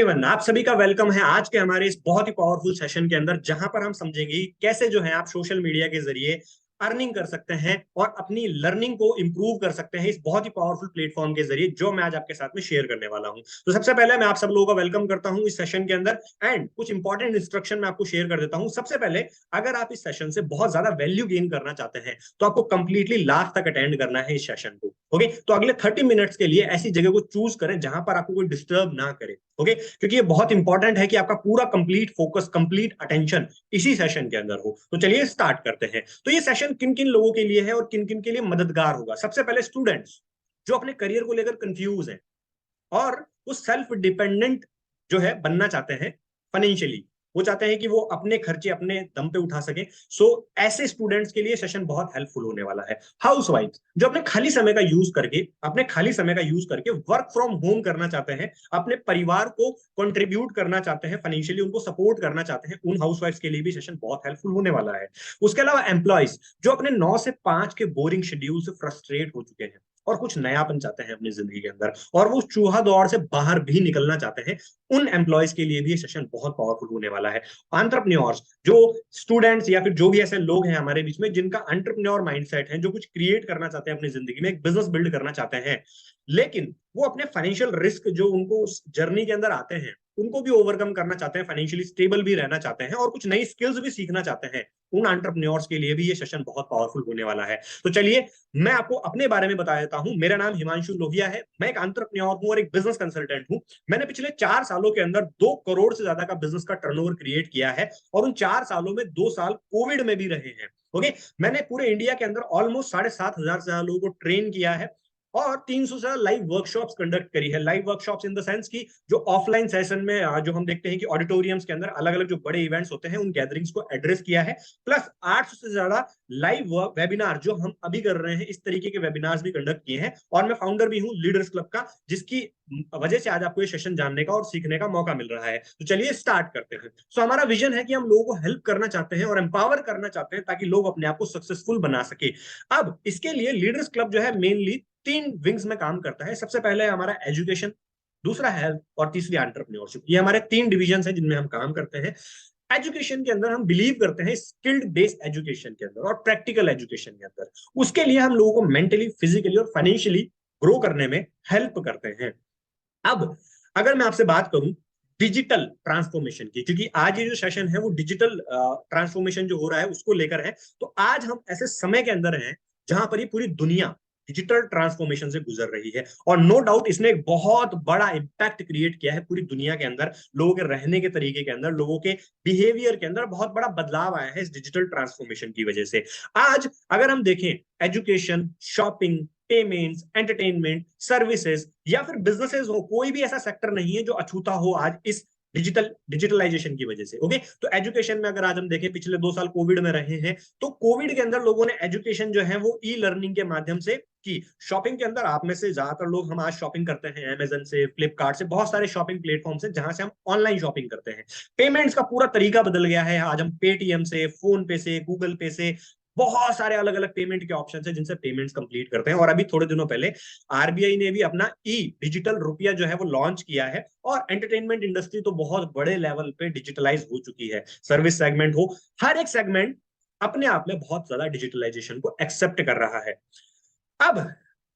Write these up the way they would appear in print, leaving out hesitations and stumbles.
Everyone, आप सभी का वेलकम है आज के हमारे इस बहुत ही पावरफुल सेशन के अंदर, जहां पर हम समझेंगे कैसे जो है आप सोशल मीडिया के जरिए अर्निंग कर सकते हैं और अपनी लर्निंग को इंप्रूव कर सकते हैं इस बहुत ही पावरफुल प्लेटफॉर्म के जरिए जो मैं आज आपके साथ में शेयर करने वाला हूं। तो सबसे पहले मैं आप सब लोगों का वेलकम करता हूं इस सेशन के अंदर एंड कुछ इंपॉर्टेंट इंस्ट्रक्शन मैं आपको शेयर कर देता हूं। सबसे पहले, अगर आप इस सेशन से बहुत ज्यादा वैल्यू गेन करना चाहते हैं तो आपको कंप्लीटली लास्ट तक अटेंड करना है इस सेशन को। ओके, तो अगले 30 मिनट्स के लिए ऐसी जगह को चूज करें जहां पर आपको कोई डिस्टर्ब ना करे। ओके, क्योंकि ये बहुत इंपॉर्टेंट है कि आपका पूरा कंप्लीट फोकस, कंप्लीट अटेंशन इसी सेशन के अंदर हो। तो चलिए स्टार्ट करते हैं। तो ये सेशन किन किन लोगों के लिए है और किन किन के लिए मददगार होगा? सबसे पहले स्टूडेंट्स जो अपने करियर को लेकर कंफ्यूज है और वो सेल्फ डिपेंडेंट जो है बनना चाहते हैं फाइनेंशियली, वो चाहते हैं कि वो अपने खर्चे अपने दम पे उठा सके। सो ऐसे स्टूडेंट्स के लिए सेशन बहुत हेल्पफुल होने वाला है। हाउसवाइफ जो अपने खाली समय का यूज करके वर्क फ्रॉम होम करना चाहते हैं, अपने परिवार को कंट्रीब्यूट करना चाहते हैं, फाइनेंशियली उनको सपोर्ट करना चाहते हैं, उन हाउसवाइफ्स के लिए भी सेशन बहुत हेल्पफुल होने वाला है। उसके अलावा एम्प्लॉयज जो अपने 9 से 5 के बोरिंग शेड्यूल से फ्रस्ट्रेट हो चुके हैं और कुछ नयापन चाहते हैं अपनी जिंदगी के अंदर, और वो चूहा दौड़ से बाहर भी निकलना चाहते हैं, उन एम्प्लॉयज के लिए भी ये सेशन बहुत पावरफुल होने वाला है। एंटरप्रेन्योर्स जो स्टूडेंट्स या फिर जो भी ऐसे लोग हैं हमारे बीच में जिनका एंटरप्रेन्योर माइंडसेट है, जो कुछ क्रिएट करना चाहते हैं अपनी जिंदगी में, एक बिजनेस बिल्ड करना चाहते हैं, लेकिन वो अपने फाइनेंशियल रिस्क जो उनको उस जर्नी के अंदर आते हैं उनको भी ओवरकम करना चाहते हैं, फाइनेंशियली स्टेबल भी रहना चाहते हैं और कुछ नई स्किल्स भी सीखना चाहते हैं, उन एंटरप्रेन्योर्स के लिए भी ये सेशन बहुत पावरफुल होने वाला है। तो चलिए मैं आपको अपने बारे में बता देता हूं। मेरा नाम हिमांशु लोहिया है, मैं एक एंटरप्रेन्योर हूं और एक बिजनेस कंसल्टेंट हूं। मैंने पिछले 4 सालों के अंदर 2 करोड़ से ज्यादा का बिजनेस का टर्नओवर क्रिएट किया है और उन 4 सालों में 2 साल कोविड में भी रहे हैं। ओके, मैंने पूरे इंडिया के अंदर ऑलमोस्ट 7,500 से ज्यादा लोगों को ट्रेन किया है और 300 से ज्यादा लाइव वर्कशॉप्स कंडक्ट करी है। Live workshops in the sense की जो ऑफलाइन सेशन में जो हम देखते हैं कि ऑडिटोरियम्स के अंदर अलग अलग जो बड़े इवेंट्स होते हैं उन गैदरिंग्स को एड्रेस किया है, प्लस 800 से ज्यादा लाइव वेबिनार जो हम अभी कर रहे हैं, इस तरीके के वेबिनार्स भी कंडक्ट किए हैं। और मैं फाउंडर भी हूं लीडर्स क्लब का, जिसकी वजह से आज आपको ये सेशन जानने का और सीखने का मौका मिल रहा है। तो चलिए स्टार्ट करते हैं। सो हमारा विजन है कि हम लोगों को हेल्प करना चाहते हैं और एम्पावर करना चाहते हैं ताकि लोग अपने आप को सक्सेसफुल बना सके। अब इसके लिए लीडर्स क्लब जो है मेनली 3 विंग्स में काम करता है। सबसे पहले हमारा एजुकेशन, दूसरा हेल्थ और तीसरी एंटरप्रेन्योरशिप। ये हमारे 3 डिविजन हैं जिनमें हम काम करते हैं। एजुकेशन के अंदर हम बिलीव करते हैं स्किल्ड बेस्ड एजुकेशन के अंदर और प्रैक्टिकल एजुकेशन के अंदर। उसके लिए हम लोगों को मेंटली, फिजिकली और फाइनेंशियली ग्रो करने में हेल्प करते हैं। अब अगर मैं आपसे बात करूं डिजिटल ट्रांसफॉर्मेशन की, क्योंकि आज ये जो सेशन है वो डिजिटल ट्रांसफॉर्मेशन जो हो रहा है उसको लेकर है, तो आज हम ऐसे समय के अंदर हैं जहां पर ये पूरी दुनिया डिजिटल ट्रांसफॉर्मेशन से गुजर रही है और नो डाउट इसने एक बहुत बड़ा इम्पैक्ट क्रिएट किया है पूरी दुनिया के अंदर। लोगों के रहने के तरीके के अंदर, लोगों के बिहेवियर के अंदर बहुत बड़ा बदलाव आया है इस डिजिटल ट्रांसफॉर्मेशन की वजह से। आज अगर हम देखें, education, shopping, payments, entertainment, services या फिर बिजनेसेस हो, कोई भी ऐसा सेक्टर नहीं है जो अछूता हो आज इस डिजिटलाइजेशन की वजह से। ओके, तो एजुकेशन में अगर आज हम देखें, पिछले 2 साल कोविड में रहे हैं, तो कोविड के अंदर लोगों ने एजुकेशन जो है वो ई लर्निंग के माध्यम से की। शॉपिंग के अंदर आप में से ज्यादातर लोग, हम आज शॉपिंग करते हैं अमेजन से, फ्लिपकार्ट से, बहुत सारे शॉपिंग प्लेटफॉर्म से जहां से हम ऑनलाइन शॉपिंग करते हैं। पेमेंट्स का पूरा तरीका बदल गया है, आज हम पेटीएम से, फोन पे से, गूगल पे से, बहुत सारे अलग अलग पेमेंट के ऑप्शन है जिनसे पेमेंट्स कंप्लीट करते हैं। और अभी थोड़े दिनों पहले आरबीआई ने भी अपना ई डिजिटल रुपया जो है वो लॉन्च किया है और एंटरटेनमेंट इंडस्ट्री तो बहुत बड़े लेवल पे डिजिटलाइज हो चुकी है। सर्विस सेगमेंट हो, हर एक सेगमेंट अपने आप में बहुत ज्यादा डिजिटलाइजेशन को एक्सेप्ट कर रहा है। अब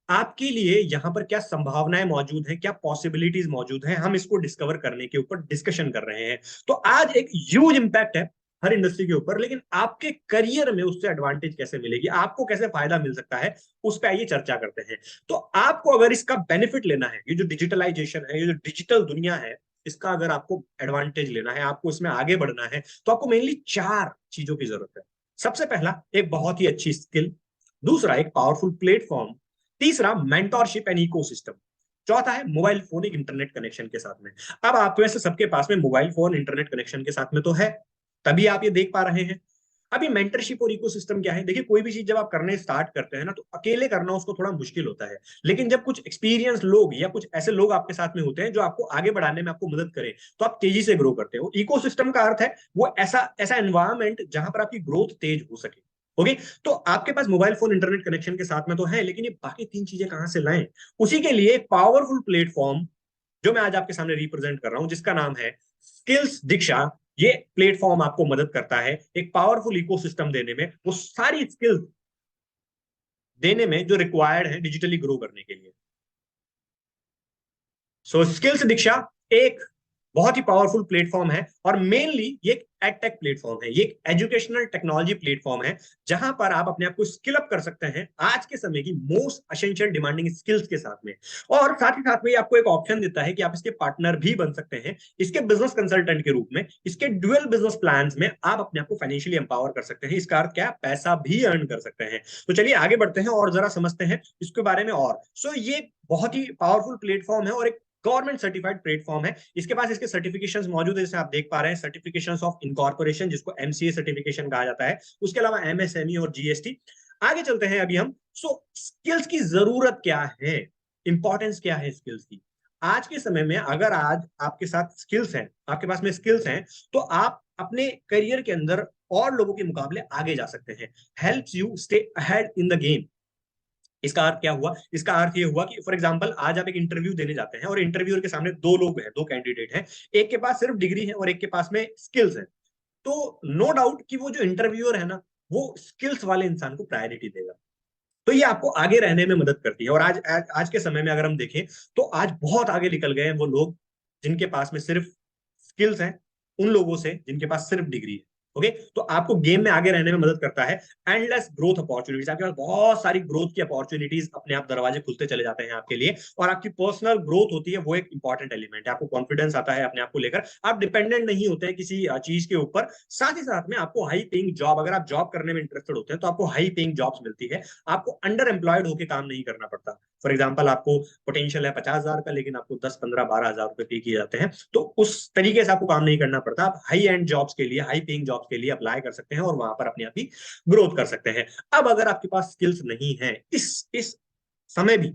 आपके लिए यहाँ पर क्या संभावनाएं मौजूद हैं, क्या पॉसिबिलिटीज मौजूद हैं, हम इसको डिस्कवर करने के ऊपर डिस्कशन कर रहे हैं। तो आज एक ह्यूज इंपैक्ट है हर इंडस्ट्री के ऊपर, लेकिन आपके करियर में उससे एडवांटेज कैसे मिलेगी, आपको कैसे फायदा मिल सकता है, उस पर आइए चर्चा करते हैं। तो आपको अगर इसका बेनिफिट लेना है, ये जो डिजिटलाइजेशन है, ये जो डिजिटल दुनिया है, इसका अगर आपको एडवांटेज लेना है, आपको इसमें आगे बढ़ना है, तो आपको मेनली 4 चीजों की जरूरत है। सबसे पहला, एक बहुत ही अच्छी स्किल। दूसरा, एक पावरफुल प्लेटफॉर्म। तीसरा, मेंटोरशिप एंड इकोसिस्टम। चौथा है मोबाइल फोन एक इंटरनेट कनेक्शन के साथ में। अब आप में से सबके पास में मोबाइल फोन इंटरनेट कनेक्शन के साथ में तो है, तभी आप ये देख पा रहे हैं। अभी मेंटरशिप और इकोसिस्टम क्या है? देखिए, कोई भी चीज जब आप करने स्टार्ट करते हैं ना, तो अकेले करना उसको थोड़ा मुश्किल होता है, लेकिन जब कुछ एक्सपीरियंस लोग या कुछ ऐसे लोग आपके साथ में होते हैं जो आपको आगे बढ़ाने में आपको मदद करें, तो आप तेजी से ग्रो करते हो। इकोसिस्टम का अर्थ है वो ऐसा ऐसा एनवायरमेंट जहां पर आपकी ग्रोथ तेज हो सके। ओके, तो आपके पास मोबाइल फोन इंटरनेट कनेक्शन के साथ में तो है, लेकिन ये बाकी 3 चीजें कहां से लाएं? उसी के लिए पावरफुल प्लेटफॉर्म जो मैं आज आपके सामने रिप्रेजेंट कर रहा हूं, जिसका नाम है स्किल्स दीक्षा। ये प्लेटफॉर्म आपको मदद करता है एक पावरफुल इकोसिस्टम देने में, वो सारी स्किल्स देने में जो रिक्वायर्ड है डिजिटली ग्रो करने के लिए। सो स्किल्स दीक्षा एक बहुत ही पावरफुल प्लेटफॉर्म है, और मेनली ये एक एडटेक प्लेटफॉर्म है, ये एक एजुकेशनल टेक्नोलॉजी प्लेटफॉर्म है, जहां पर आप अपने आप को स्किल अप कर सकते हैं आज के समय की मोस्ट असेंशियल डिमांडिंग स्किल्स के साथ में। और साथ ही साथ में ये आपको एक ऑप्शन देता है कि आप इसके पार्टनर भी बन सकते हैं, इसके बिजनेस कंसल्टेंट के रूप में, इसके ड्यूअल बिजनेस प्लान्स में आप अपने आप को फाइनेंशियली एम्पावर कर सकते हैं। इसका अर्थ क्या, पैसा भी अर्न कर सकते हैं। तो चलिए आगे बढ़ते हैं और जरा समझते हैं इसके बारे में और। सो ये बहुत ही पावरफुल प्लेटफॉर्म है और एक गवर्नमेंट सर्टिफाइड प्लेटफॉर्म है। इसके पास इसके सर्टिफिकेशंस मौजूद है, जैसे आप देख पा रहे हैं, सर्टिफिकेशंस ऑफ इनकॉर्पोरेशन, जिसको एमसीए सर्टिफिकेशन कहा जाता है, उसके अलावा एमएसएमई और जीएसटी। आगे चलते हैं अभी हम। सो स्किल्स की जरूरत क्या है, इंपॉर्टेंस क्या है स्किल्स की आज के समय में। अगर आज आपके साथ स्किल्स हैं, आपके पास में स्किल्स हैं, तो आप अपने करियर के अंदर और लोगों के मुकाबले आगे जा सकते हैं। Helps you stay ahead in the game. इसका अर्थ क्या हुआ, इसका अर्थ ये हुआ कि फॉर एग्जांपल आज आप एक इंटरव्यू देने जाते हैं और इंटरव्यूअर के सामने दो लोग हैं, दो कैंडिडेट हैं, एक के पास सिर्फ डिग्री है और एक के पास में स्किल्स है। तो नो डाउट कि वो जो इंटरव्यूअर है ना, वो स्किल्स वाले इंसान को प्रायोरिटी देगा। तो ये आपको आगे रहने में मदद करती है। और आज के समय में अगर हम देखें, तो आज बहुत आगे निकल गए हैं वो लोग जिनके पास में सिर्फ स्किल्स हैं, उन लोगों से जिनके पास सिर्फ डिग्री है। ओके, तो आपको गेम में आगे रहने में मदद करता है। एंडलेस ग्रोथ अपॉर्चुनिटीज, आपके पास बहुत सारी ग्रोथ की अपॉर्चुनिटीज, अपने आप दरवाजे खुलते चले जाते हैं आपके लिए। और आपकी पर्सनल ग्रोथ होती है, वो एक इंपॉर्टेंट एलिमेंट है। आपको कॉन्फिडेंस आता है अपने आप को लेकर, आप डिपेंडेंट नहीं होते हैं किसी चीज के ऊपर। साथ ही साथ में आपको हाई पेइंग जॉब, अगर आप जॉब करने में इंटरेस्टेड होते हैं तो आपको हाई पेइंग जॉब्स मिलती है। आपको अंडर एम्प्लॉयड होकर काम नहीं करना पड़ता। फॉर एग्जाम्पल, आपको पोटेंशियल है 50,000 का, लेकिन आपको 10, 15, 12,000 रुपए पे किए जाते हैं, तो उस तरीके से आपको काम नहीं करना पड़ता। आप हाई एंड जॉब्स के लिए, हाई पेइंग जॉब्स के लिए अप्लाई कर सकते हैं और वहां पर अपने आप ही ग्रोथ कर सकते हैं। अब अगर आपके पास स्किल्स नहीं है, इस समय भी,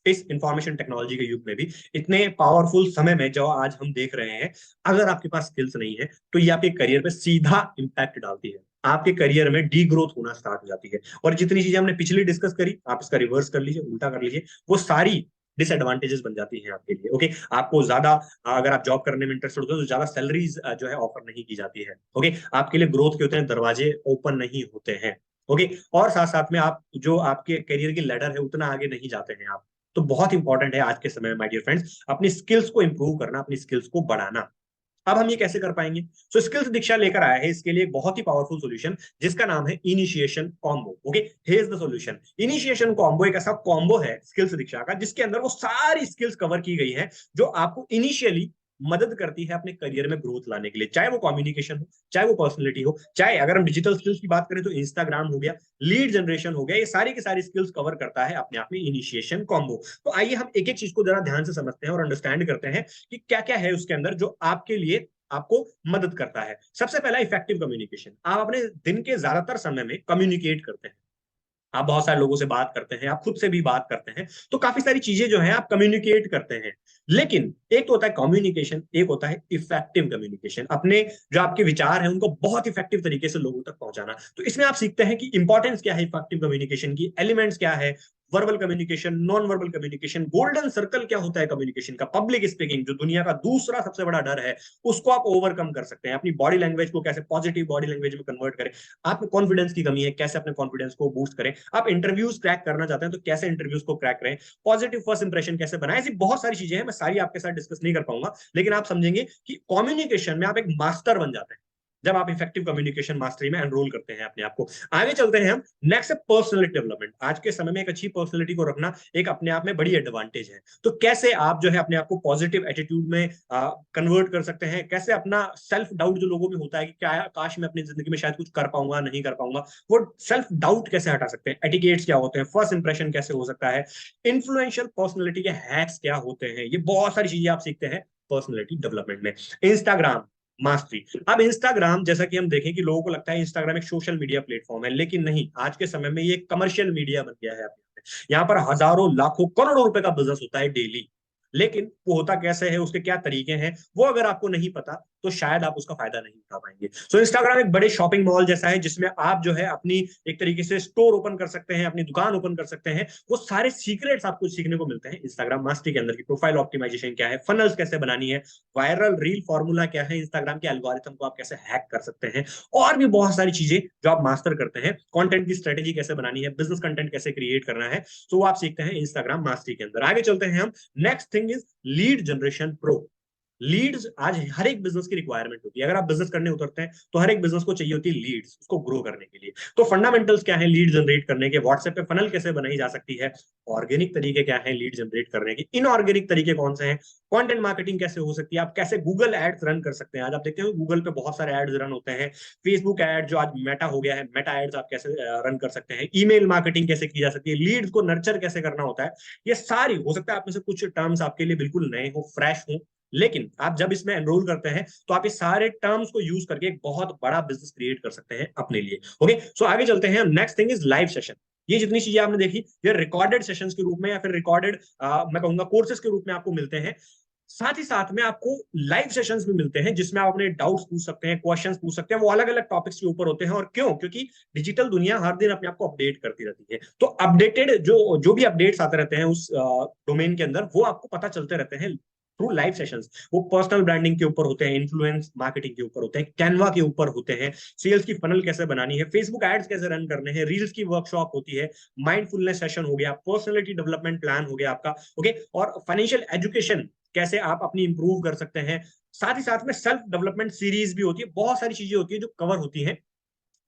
इस इंफॉर्मेशन टेक्नोलॉजी के युग में भी, इतने पावरफुल समय में जो आज हम देख रहे हैं, अगर आपके पास स्किल्स नहीं है तो ये आपके करियर पे सीधा इंपैक्ट डालती है। आपके करियर में डी ग्रोथ होना स्टार्ट हो जाती है। और जितनी चीजें हमने पिछली डिस्कस करी, आप इसका रिवर्स कर लीजिए, उल्टा कर लीजिए, वो सारी डिसएडवांटेजेस बन जाती हैं आपके लिए। ओके, आपको ज्यादा, अगर आप जॉब करने में इंटरेस्टेड होते हैं तो ज्यादा सैलरीज जो है ऑफर नहीं की जाती है। ओके, आपके लिए ग्रोथ के उतने दरवाजे ओपन नहीं होते हैं। ओके, और साथ साथ में आप जो आपके करियर की लैडर है उतना आगे नहीं जाते हैं आप। तो बहुत इंपॉर्टेंट है आज के समय में माय डियर फ्रेंड्स, अपनी स्किल्स को इंप्रूव करना, अपनी स्किल्स को बढ़ाना। अब हम ये कैसे कर पाएंगे? सो स्किल्स दीक्षा लेकर आया है इसके लिए एक बहुत ही पावरफुल सॉल्यूशन, जिसका नाम है initiation combo. Okay, here is the solution. Initiation combo एक ऐसा कॉम्बो है स्किल्स दीक्षा का, जिसके अंदर वो सारी स्किल्स कवर की गई है जो आपको इनिशियली मदद करती है अपने करियर में ग्रोथ लाने के लिए। चाहे वो कम्युनिकेशन हो, चाहे वो पर्सनैलिटी हो, चाहे अगर हम डिजिटल स्किल्स की बात करें तो इंस्टाग्राम हो गया, लीड जनरेशन हो गया, ये सारी की सारी स्किल्स कवर करता है अपने आप में इनिशिएशन कॉम्बो। तो आइए हम एक एक चीज को जरा ध्यान से समझते हैं और अंडरस्टैंड करते हैं कि क्या क्या है उसके अंदर जो आपके लिए, आपको मदद करता है। सबसे पहला, इफेक्टिव कम्युनिकेशन। आप अपने दिन के ज्यादातर समय में कम्युनिकेट करते हैं, आप बहुत सारे लोगों से बात करते हैं, आप खुद से भी बात करते हैं, तो काफी सारी चीजें जो है आप कम्युनिकेट करते हैं। लेकिन एक तो होता है कम्युनिकेशन, एक होता है इफेक्टिव कम्युनिकेशन। अपने जो आपके विचार हैं उनको बहुत इफेक्टिव तरीके से लोगों तक पहुंचाना। तो इसमें आप सीखते हैं कि इंपॉर्टेंस क्या है इफेक्टिव कम्युनिकेशन की, एलिमेंट्स क्या है, verbal communication, non verbal communication, golden circle क्या होता है कम्युनिकेशन का, पब्लिक स्पीकिंग जो दुनिया का दूसरा सबसे बड़ा डर है, उसको आप ओवरकम कर सकते हैं। अपनी बॉडी लैंग्वेज को कैसे पॉजिटिव बॉडी लैंग्वेज में कन्वर्ट करें, आप में कॉन्फिडेंस की कमी है, कैसे अपने कॉन्फिडेंस को बूस्ट करें, आप इंटरव्यूज क्रैक करना चाहते हैं तो कैसे इंटरव्यूज को क्रैक करें, पॉजिटिव फर्स्ट इंप्रेशन कैसे बनाए। ऐसी बहुत सारी चीजें हैं, मैं सारी आपके साथ डिस्कस नहीं कर पाऊंगा, लेकिन आप समझेंगे कि कम्युनिकेशन में आप एक मास्टर बन जाते हैं जब आप इफेक्टिव कम्युनिकेशन मास्टरी में एनरोल करते हैं अपने आप को। आगे चलते हैं हम, नेक्स्ट है पर्सनैलिटी डेवलपमेंट। आज के समय में एक अच्छी पर्सनैलिटी को रखना एक अपने आप में बड़ी एडवांटेज है। तो कैसे आप जो है अपने आप को पॉजिटिव एटीट्यूड में कन्वर्ट कर सकते हैं, कैसे अपना सेल्फ डाउट जो लोगों में होता है कि क्या काश मैं अपनी जिंदगी में शायद कुछ कर पाऊंगा, नहीं कर पाऊंगा, वो सेल्फ डाउट कैसे हटा सकते हैं, एटिकेट्स क्या होते हैं, फर्स्ट इंप्रेशन कैसे हो सकता है, इन्फ्लुएंशियल पर्सनैलिटी के हैक्स क्या होते हैं, ये बहुत सारी चीजें आप सीखते हैं पर्सनैलिटी डेवलपमेंट में। Instagram mastery. अब इंस्टाग्राम, जैसा कि हम देखें कि लोगों को लगता है इंस्टाग्राम एक सोशल मीडिया प्लेटफॉर्म है, लेकिन नहीं, आज के समय में ये कमर्शियल मीडिया बन गया है। यहाँ पर हजारों लाखों करोड़ों रुपए का बिजनेस होता है डेली। लेकिन वो होता कैसे है, उसके क्या तरीके हैं, वो अगर आपको नहीं पता तो शायद आप उसका फायदा नहीं उठा पाएंगे। सो इंस्टाग्राम एक बड़े शॉपिंग मॉल जैसा है, जिसमें आप जो है अपनी एक तरीके से स्टोर ओपन कर सकते हैं, अपनी दुकान ओपन कर सकते हैं। वो सारे सीक्रेट्स आपको सीखने को मिलते हैं इंस्टाग्राम मास्टरी के अंदर, की प्रोफाइल ऑप्टिमाइजेशन क्या है, फनल्स कैसे बनानी है, वायरल रील फॉर्मूला क्या है, इंस्टाग्राम के एल्गोरिथम को आप कैसे हैक कर सकते हैं, और भी बहुत सारी चीजें जो आप मास्टर करते हैं। कंटेंट की स्ट्रेटेजी कैसे बनानी है, बिजनेस कंटेंट कैसे क्रिएट करना है, तो वो आप सीखते हैं इंस्टाग्राम मास्टरी के अंदर। आगे चलते हैं हम। Next thing is lead generation pro. Leads आज हर एक बिजनेस की रिक्वायरमेंट होती है। अगर आप बिजनेस करने उतरते हैं तो हर एक बिजनेस को चाहिए होती है लीड्स, उसको ग्रो करने के लिए। तो फंडामेंटल्स क्या है लीड जनरेट करने के, व्हाट्सएप पे फनल कैसे बनाई जा सकती है, ऑर्गेनिक तरीके क्या है लीड जनरेट करने के, इनऑर्गेनिक तरीके कौन से हैं, कंटेंट मार्केटिंग कैसे हो सकती है, आप कैसे गूगल एड्स रन कर सकते हैं। आज आप देखते हैं गूगल पे बहुत सारे एड्स रन होते हैं, फेसबुक एड जो आज मेटा हो गया है, मेटा एड्स आप कैसे रन कर सकते हैं, ईमेल मार्केटिंग कैसे की जा सकती है, लीड्स को नर्चर कैसे करना होता है। ये सारी, हो सकता है आप में से कुछ टर्म्स आपके लिए बिल्कुल नए हो, फ्रेश हो, लेकिन आप जब इसमें एनरोल करते हैं तो आप इस सारे टर्म्स को यूज करके एक बहुत बड़ा बिजनेस क्रिएट कर सकते हैं अपने लिए। ओके, सो आगे चलते हैं। Next thing is live session. ये जितनी चीजें आपने देखी, ये रिकॉर्डेड सेशंस के रूप में या फिर रिकॉर्डेड मैं कहूंगा कोर्सेज के रूप में आपको मिलते हैं। साथ ही साथ में आपको लाइव सेशंस भी मिलते हैं, जिसमें आप अपने डाउट्स पूछ सकते हैं, क्वेश्चंस पूछ सकते हैं। वो अलग अलग टॉपिक्स के ऊपर होते हैं। और क्यों? क्योंकि डिजिटल दुनिया हर दिन अपने आप को अपडेट करती रहती है। तो अपडेटेड जो जो भी अपडेट्स आते रहते हैं उस डोमेन के अंदर, वो आपको पता चलते रहते हैं थ्रू लाइव सेशंस। वो पर्सनल ब्रांडिंग के ऊपर होते हैं, इन्फ्लुएंस मार्केटिंग के ऊपर होते हैं, कैनवा के ऊपर होते हैं, सेल्स की फनल कैसे बनानी है, फेसबुक एड्स कैसे रन करने हैं, रील्स की वर्कशॉप होती है, माइंडफुलनेस सेशन हो गया, पर्सनैलिटी डेवलपमेंट प्लान हो गया आपका। ओके, और फाइनेंशियल एजुकेशन कैसे आप अपनी इंप्रूव कर सकते हैं। साथ ही साथ में सेल्फ डेवलपमेंट सीरीज भी होती है, बहुत सारी चीजें होती है जो कवर होती हैं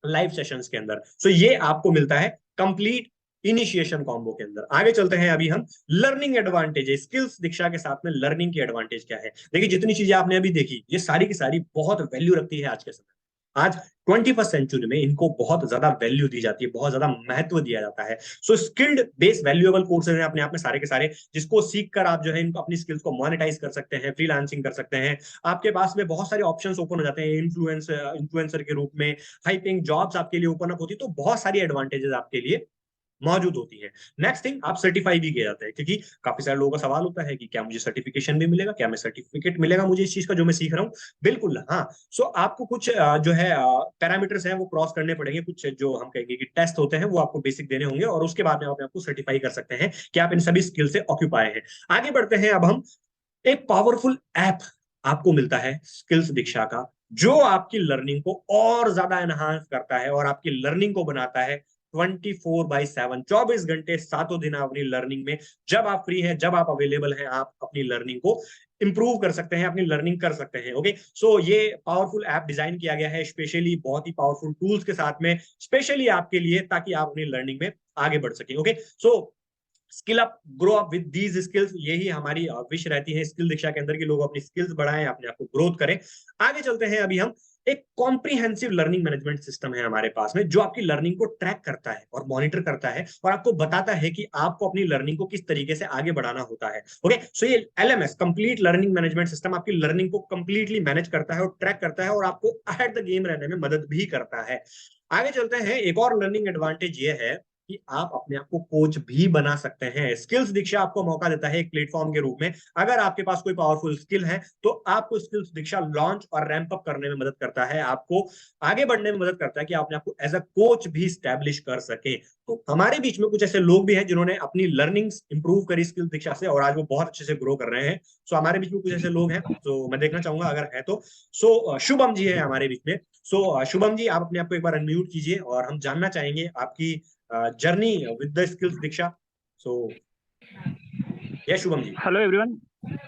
लाइव सेशंस के अंदर। सो ये आपको मिलता है कंप्लीट इनिशिएशन कॉम्बो के अंदर। आगे चलते हैं अभी हम लर्निंग एडवांटेज, स्किल्स दीक्षा के साथ में लर्निंग की एडवांटेज क्या है। देखिए जितनी चीजें आपने अभी देखी, ये सारी की सारी बहुत वैल्यू रखती है आज के समय। आज 21st सेंचुरी में इनको बहुत ज्यादा वैल्यू दी जाती है, बहुत ज्यादा महत्व दिया जाता है। सो स्किल्ड बेस वैल्यूएबल कोर्सेज हैं अपने आप में सारे के सारे, जिसको सीख कर आप जो है इनको अपनी स्किल्स को मोनेटाइज कर सकते हैं, फ्रीलांसिंग कर सकते हैं। आपके पास में बहुत सारे ऑप्शंस ओपन हो जाते हैं, इन्फ्लुएंसर के रूप में हाई पेइंग जॉब्स आपके लिए ओपन अप होती है। तो बहुत सारी एडवांटेजेस आपके लिए मौजूद होती है। नेक्स्ट थिंग, आप सर्टिफाई भी किए जाते हैं, क्योंकि काफी सारे लोगों का सवाल होता है कि क्या मुझे सर्टिफिकेशन भी मिलेगा, क्या मैं सर्टिफिकेट मिलेगा मुझे इस चीज का जो मैं सीख रहा हूँ। बिल्कुल हाँ। सो आपको कुछ जो है पैरामीटर्स हैं वो क्रॉस करने पड़ेंगे, कुछ जो हम कहेंगे कि टेस्ट होते हैं वो आपको बेसिक देने होंगे, और उसके बाद में आप आपको सर्टिफाई कर सकते हैं कि आप इन सभी स्किल से ऑक्यूपाई हैं। आगे बढ़ते हैं अब हम। एक पावरफुल ऐप आपको मिलता है स्किल्स दीक्षा का, जो आपकी लर्निंग को और ज्यादा एनहांस करता है और आपकी लर्निंग को बनाता है 24/7, 24 घंटे 7 दिन आप अपनी लर्निंग में, जब आप फ्री हैं, जब आप अवेलेबल हैं, आप अपनी लर्निंग को इंप्रूव कर सकते हैं, अपनी लर्निंग कर सकते हैं। ओके, सो ये पावरफुल ऐप डिजाइन किया गया है स्पेशली बहुत ही पावरफुल टूल्स के साथ में, स्पेशली आपके लिए, ताकि आप अपनी लर्निंग में आगे बढ़ सकें। Okay, so skill up, grow up with these skills, यही हमारी विश रहती है स्किल दीक्षा के अंदर, कि लोग अपनी स्किल्स बढ़ाएं, अपने आप को ग्रोथ करें। आगे चलते हैं अभी हम। एक कॉम्प्रिहेंसिव लर्निंग मैनेजमेंट सिस्टम है हमारे पास में, जो आपकी लर्निंग को ट्रैक करता है और मॉनिटर करता है, और आपको बताता है कि आपको अपनी लर्निंग को किस तरीके से आगे बढ़ाना होता है। ओके, सो ये LMS, complete learning management system, आपकी लर्निंग को कंप्लीटली मैनेज करता है और ट्रैक करता है, और आपको अहेड द गेम रहने में मदद भी करता है। आगे चलते हैं। एक और लर्निंग एडवांटेज ये है कि आप अपने आप को कोच भी बना सकते हैं। स्किल्स दीक्षा आपको मौका देता है एक प्लेटफॉर्म के रूप में, अगर आपके पास कोई पावरफुल स्किल है तो आपको स्किल्स दीक्षा लॉन्च और रैंप अप करने में मदद करता है, आपको आगे बढ़ने में मदद करता है, कि आप अपने आप को एज अ कोच भी स्टैब्लिश कर सके। तो हमारे बीच में कुछ ऐसे लोग भी हैं जिन्होंने अपनी लर्निंग इंप्रूव करी स्किल्स दीक्षा से, और आज वो बहुत अच्छे से ग्रो कर रहे हैं। सो हमारे बीच में कुछ ऐसे लोग हैं, तो मैं देखना चाहूंगा अगर है तो। सो शुभम जी है हमारे बीच में। सो शुभम जी, आप अपने आप को एक बार अनम्यूट कीजिए, और हम जानना चाहेंगे आपकी journey with the skills Diksha. So yes Shubham ji. Hello everyone.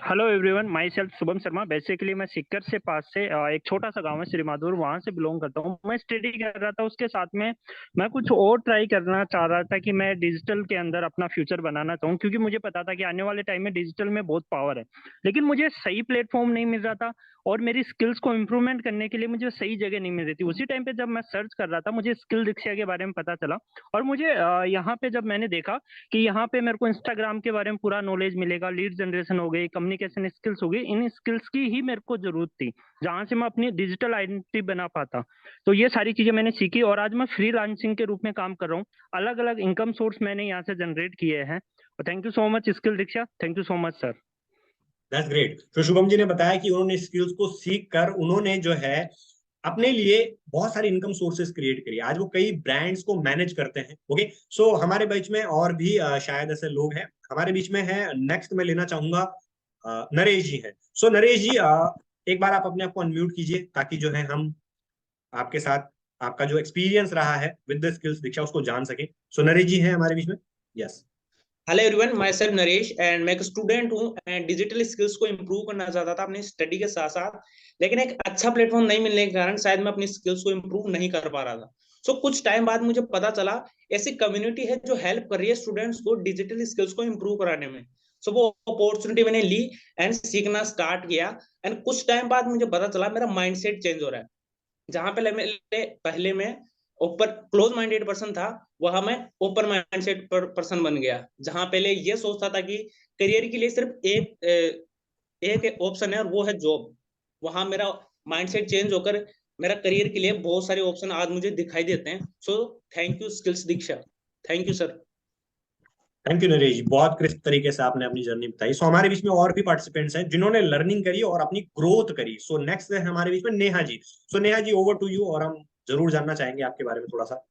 Hello everyone, myself Shubham Sharma. Basically मैं सीकर से पास से एक छोटा सा गांव है श्री माधुर, वहां से बिलोंग करता हूँ। मैं स्टडी कर रहा था, उसके साथ में मैं कुछ और ट्राई करना चाह रहा था कि मैं डिजिटल के अंदर अपना फ्यूचर बनाना चाहूँ, क्योंकि मुझे पता था कि आने वाले टाइम में डिजिटल में बहुत पावर है, लेकिन मुझे सही प्लेटफॉर्म नहीं मिल रहा था, और मेरी स्किल्स को इम्प्रूवमेंट करने के लिए मुझे सही जगह नहीं मिल रही थी। उसी टाइम पे जब मैं सर्च कर रहा था, मुझे स्किल दीक्षा के बारे में पता चला, और मुझे यहाँ पे जब मैंने देखा कि यहाँ पे मेरे को इंस्टाग्राम के बारे में पूरा नॉलेज मिलेगा, लीड जनरेशन हो गई, कम्युनिकेशन स्किल्स हो गई, इन स्किल्स की ही मेरे को जरूरत थी, जहां से मैं अपनी डिजिटल आइडेंटिटी बना पाता। तो ये सारी चीजें मैंने सीखी, और आज मैं फ्रीलांसिंग के रूप में काम कर रहा हूँ। अलग अलग इनकम सोर्स मैंने यहाँ से जनरेट किए हैं। Thank you so much skill Deeksha, thank you so much sir. That's great. तो शुभम जी ने बताया कि उन्होंने स्किल्स को सीख कर उन्होंने जो है अपने लिए बहुत सारी इनकम सोर्सेज क्रिएट करी। आज वो कई ब्रांड्स को मैनेज करते हैं। ओके, सो हमारे बीच में और भी शायद ऐसे लोग हैं हमारे बीच में है। नेक्स्ट मैं लेना चाहूंगा नरेश जी हैं। सो नरेश जी, एक बार आप अपने आप को अनम्यूट कीजिए ताकि जो है हम आपके साथ आपका जो एक्सपीरियंस रहा है विद द स्किल्स दीक्षा उसको जान सके। सो नरेश जी हैं हमारे बीच में। Yes. Hello everyone, my self Naresh and मैं एक स्टूडेंट हूँ एंड डिजिटल स्किल्स को इम्प्रूव करना चाहता था अपनी स्टडी के साथ साथ। लेकिन एक अच्छा प्लेटफॉर्म नहीं मिलने के कारण शायद मैं अपनी स्किल्स को इम्प्रूव नहीं कर पा रहा था। कुछ टाइम बाद मुझे पता चला ऐसी कम्युनिटी है जो हेल्प कर रही है स्टूडेंट्स को डिजिटल स्किल्स को इम्प्रूव कराने में। वो अपॉर्चुनिटी मैंने ली एंड सीखना स्टार्ट किया। एंड कुछ टाइम बाद मुझे पता चला मेरा माइंडसेट चेंज हो रहा है। जहां पहले मैं ऊपर क्लोज माइंडेड पर्सन था, वहां मैं ओपन माइंडसेट पर्सन बन गया। जहां पहले ये सोचता था कि करियर के लिए सिर्फ एक ऑप्शन है और वो है जॉब, वहां मेरा माइंडसेट चेंज होकर मेरा करियर के लिए बहुत सारे ऑप्शन आज मुझे दिखाई देते हैं। Thank you skills Deeksha. Thank you sir. Thank you Naresh ji, बहुत क्रिस्प तरीके से आपने अपनी जर्नी बताई। सो हमारे बीच में और भी पार्टिसिपेंट्स हैं जिन्होंने लर्निंग करी और अपनी ग्रोथ करी। सो नेक्स्ट है हमारे बीच में नेहा जी। सो Neha ji, over to you, और हम जरूर जानना चाहेंगे आपके बारे में थोड़ा सा।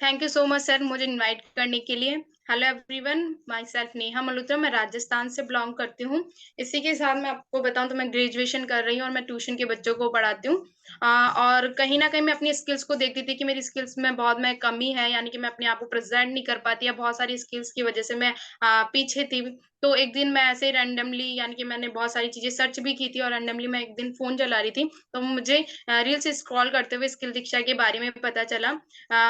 Thank you so much sir मुझे इनवाइट करने के लिए। Hello everyone, my self Neha Malhotra, मैं राजस्थान से बिलोंग करती हूँ। इसी के साथ मैं आपको बताऊं तो मैं ग्रेजुएशन कर रही हूँ और मैं ट्यूशन के बच्चों को पढ़ाती हूँ। और कहीं ना कहीं मैं अपनी स्किल्स को देखती थी कि मेरी स्किल्स में बहुत मैं कमी है, यानी कि मैं अपने आप को प्रेजेंट नहीं कर पाती, या बहुत सारी स्किल्स की वजह से मैं पीछे थी। तो एक दिन मैं ऐसे रैंडमली, यानी कि मैंने बहुत सारी चीजें सर्च भी की थी, और रैंडमली मैं एक दिन फोन चला रही थी, तो मुझे रील्स स्क्रॉल करते हुए स्किल दीक्षा के बारे में पता चला।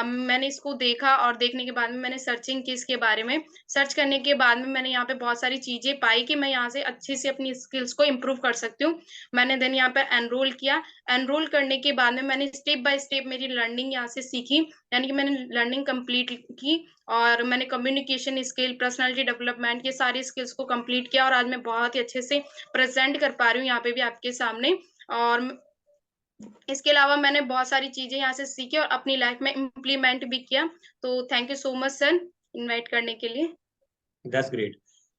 मैंने इसको देखा और देखने के बाद में मैंने सर्चिंग की इसके बारे में। सर्च करने के बाद में मैंने यहाँ पे बहुत सारी चीजें पाई कि मैं यहाँ से अच्छे से अपनी स्किल्स को इम्प्रूव कर सकती हूँ। मैंने देन यहाँ पे एनरोल किया। एनरोल करने के बाद में मैंने स्टेप बाय स्टेप मेरी लर्निंग यहाँ से सीखी, यानी कि मैंने लर्निंग कंप्लीट की, और मैंने कम्युनिकेशन स्किल, पर्सनालिटी डेवलपमेंट, ये सारी स्किल्स को कंप्लीट किया, और आज मैं बहुत ही अच्छे से प्रेजेंट कर पा रही हूँ यहाँ पे भी आपके सामने। और इसके अलावा मैंने बहुत सारी चीजें यहाँ से सीखी और अपनी लाइफ में इम्प्लीमेंट भी किया। तो thank you so much sir invite करने के लिए। That's great.